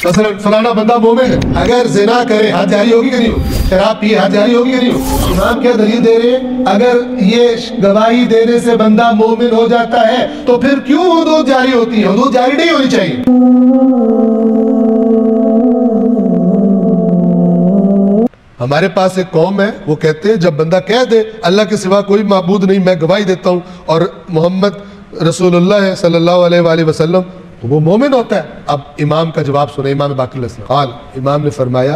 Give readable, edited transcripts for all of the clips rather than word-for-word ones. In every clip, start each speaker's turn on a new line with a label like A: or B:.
A: مثلا فلانا بندہ مومن ہے، اگر زنا کرے حد جاری ہوگی کہ نہیں ہوگی؟ شراب پیے حد جاری ہوگی کہ نہیں ہوگی؟ امام کیا دلیل دے رہے ہیں؟ اگر یہ گواہی دینے سے بندہ مومن ہو جاتا ہے تو پھر کیوں حدود جاری ہوتی ہے؟ حدود جاری نہیں ہونی چاہیے۔ ہمارے پاس ایک قوم ہے، وہ کہتے ہیں جب بندہ کہہ دے اللہ کے سوا کوئی معبود نہیں، میں گواہی دیتا ہوں اور محمد رسول اللہ ہے صلی اللہ علیہ وآلہ وسلم، تو وہ مومن ہوتا ہے۔ اب امام کا جواب سنیں، امام باقر علیہ السلام قال، امام نے فرمایا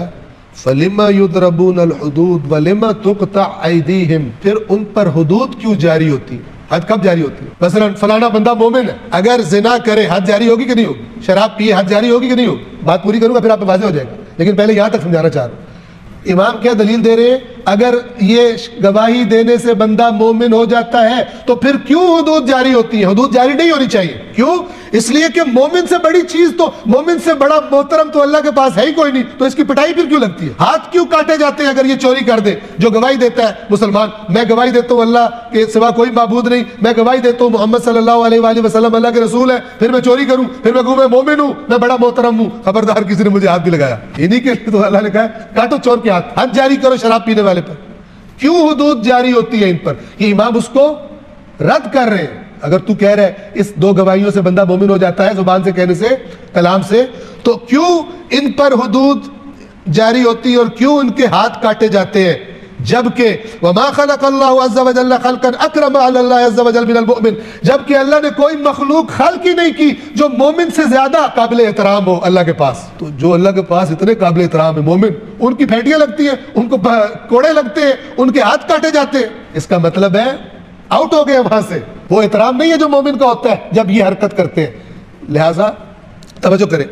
A: فَلِمَا يُضْرَبُونَ الْحُدُودِ وَلِمَا تُقْطَعْ أَيْدِيهِمْ، پھر ان پر حدود کیوں جاری ہوتی ہے؟ حد کب جاری ہوتی ہے؟ مثلا فلانا بندہ مومن ہے، اگر زنا کرے حد جاری ہوگی کہ نہیں ہوگی؟ شراب پیے حد جاری ہوگی کہ نہیں ہوگی؟ بات پوری کروں گا پھر آپ پہ واضح ہو جائے گا، لیکن پہلے یہاں تک سمجھانا چاہ رہا ہوں۔ امام کیا دلیل دے رہے ہیں؟ اگر یہ گواہی دینے سے بندہ مومن ہو جاتا ہے تو پھر کیوں حدود جاری ہوتی ہے؟ حدود جاری نہیں ہونی چاہیے۔ کیوں؟ اس لیے کہ مومن سے بڑی چیز تو، مومن سے بڑا محترم تو اللہ کے پاس ہے ہی کوئی نہیں، تو اس کی پٹائی پھر کیوں لگتی ہے؟ ہاتھ کیوں کاٹے جاتے ہیں اگر یہ چوری کر دے؟ جو گواہی دیتا ہے مسلمان، میں گواہی دیتا ہوں اللہ کے سوا کوئی معبود نہیں، میں گواہی دیتا ہوں محمد صلی اللہ علیہ وآلہ وسلم اللہ کے رسول ہے، پھر میں چوری کروں، پھر میں کہوں میں مومن ہوں، میں بڑا محترم ہوں، خبردار کسی نے مجھے ہاتھ بھی لگایا، انہی کے لیے تو اللہ نے کہا کاٹو چور کے ہاتھ، حد جاری کرو شراب پینے والے پر۔ کیوں حدود جاری ہوتی ہے ان پر؟ یہ امام اس کو رد کر رہے ہیں۔ اگر تو کہہ رہے اس دو گواہیوں سے بندہ مومن ہو جاتا ہے، زبان سے کہنے سے، کلام سے، تو کیوں ان پر حدود جاری ہوتی ہے اور کیوں ان کے ہاتھ کاٹے جاتے ہیں؟ جبکہ وَمَا خَلَقَ اللَّهُ عَزَّ وَجَلَّ خَلْقًا أَكْرَمَ عَلَى اللَّهِ عَزَّ وَجَلَّ مِنَ الْمُؤْمِنِ، جبکہ اللہ نے کوئی مخلوق خلق ہی نہیں کی جو مومن سے زیادہ قابل احترام ہو اللہ کے پاس۔ تو جو اللہ کے پاس اتنے قابل احترام ہے مومن، ان کی پھینٹیاں لگتی ہیں، ان کو کوڑے لگتے ہیں، ان کے ہاتھ کاٹے جاتے ہیں، اس کا مطلب ہے آؤٹ ہو گئے وہاں سے، وہ احترام نہیں ہے جو مومن کا ہوتا ہے جب یہ حرکت کرتے ہیں۔ لہٰذا توجہ کریں،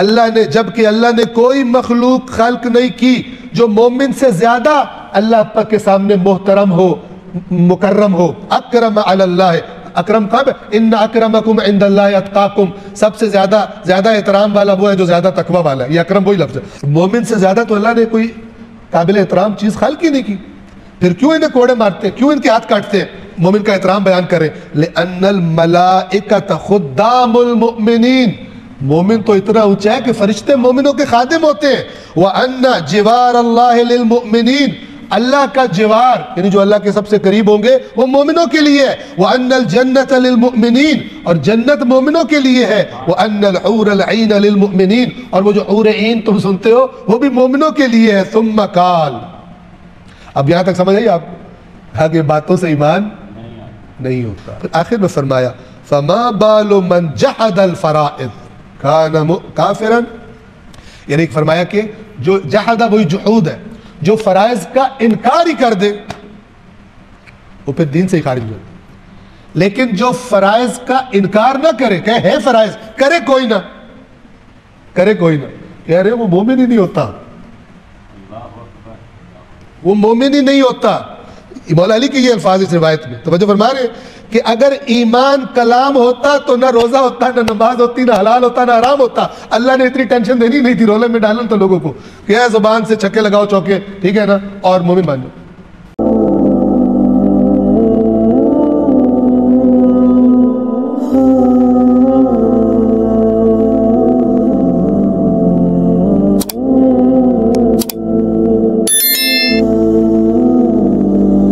A: اللہ نے، جبکہ اللہ نے کوئی مخلوق خلق نہیں کی جو مومن سے زیادہ اللہ پاک کے سامنے محترم ہو، مکرم ہو۔ اکرم علی اللہ، اکرم کب؟ ان اکرمکم عند اللہ اتقاکم، سب سے زیادہ احترام والا وہ ہے جو زیادہ تقوی والا ہے، یہ اکرم وہی لفظ ہے۔ مومن سے زیادہ تو اللہ نے کوئی قابل احترام چیز خلق ہی نہیں کی، پھر کیوں انہیں کوڑے مارتے ہیں، کیوں ان کے ہاتھ کاٹتے ہیں؟ مومن کا احترام بیان کریں۔ لأن الملائکۃ خدام المؤمنین، مومن تو اتنا اونچا ہے کہ فرشتے مومنوں کے خادم ہوتے ہیں۔ وَأَنَّ جِوَارَ اللَّهِ لِلْمُؤْمِنِينَ، اللہ کا جوار یعنی جو اللہ کے سب سے قریب ہوں گے وہ مومنوں کے لیے ہے۔ وَأَنَّ الْجَنَّةَ لِلْمُؤْمِنِينَ، اور جنت مومنوں کے لیے ہے۔ وَأَنَّ الْحُورَ الْعِينَ لِلْمُؤْمِنِينَ، اور وہ جو حور عین تم سنتے ہو وہ بھی مومنوں کے لیے ہے۔ ثُمَّ قال، اب یہاں تک سمجھ آئی آپ؟ آگے باتوں سے ایمان نہیں ہوتا۔ پھر آخر میں فرمایا فَمَا بَالُ مَنْ جَحَدَ الْفَرَائِض كَانَ كَافِرًا، یعنی فرمایا کہ جو جحدہ وہی جحود ہے، جو فرائض کا انکار ہی کر دے وہ پھر دین سے ہی خارج ہو جائے، لیکن جو فرائض کا انکار نہ کرے، کہ ہے فرائض، کرے کوئی نہ، کرے کوئی نہ، کہہ رہے وہ مومن ہی نہیں ہوتا، وہ مومن ہی نہیں ہوتا۔ مولا علی کی یہ الفاظ اس روایت میں توجہ فرما رہے ہیں کہ اگر ایمان کلام ہوتا تو نہ روزہ ہوتا، نہ نماز ہوتی، نہ حلال ہوتا، نہ حرام ہوتا۔ اللہ نے اتنی ٹینشن دینی نہیں تھی، رولے میں ڈالنا تھا لوگوں کو کہ زبان سے چھکے لگاؤ چوکے، ٹھیک ہے نا، اور مومن بن جاؤ۔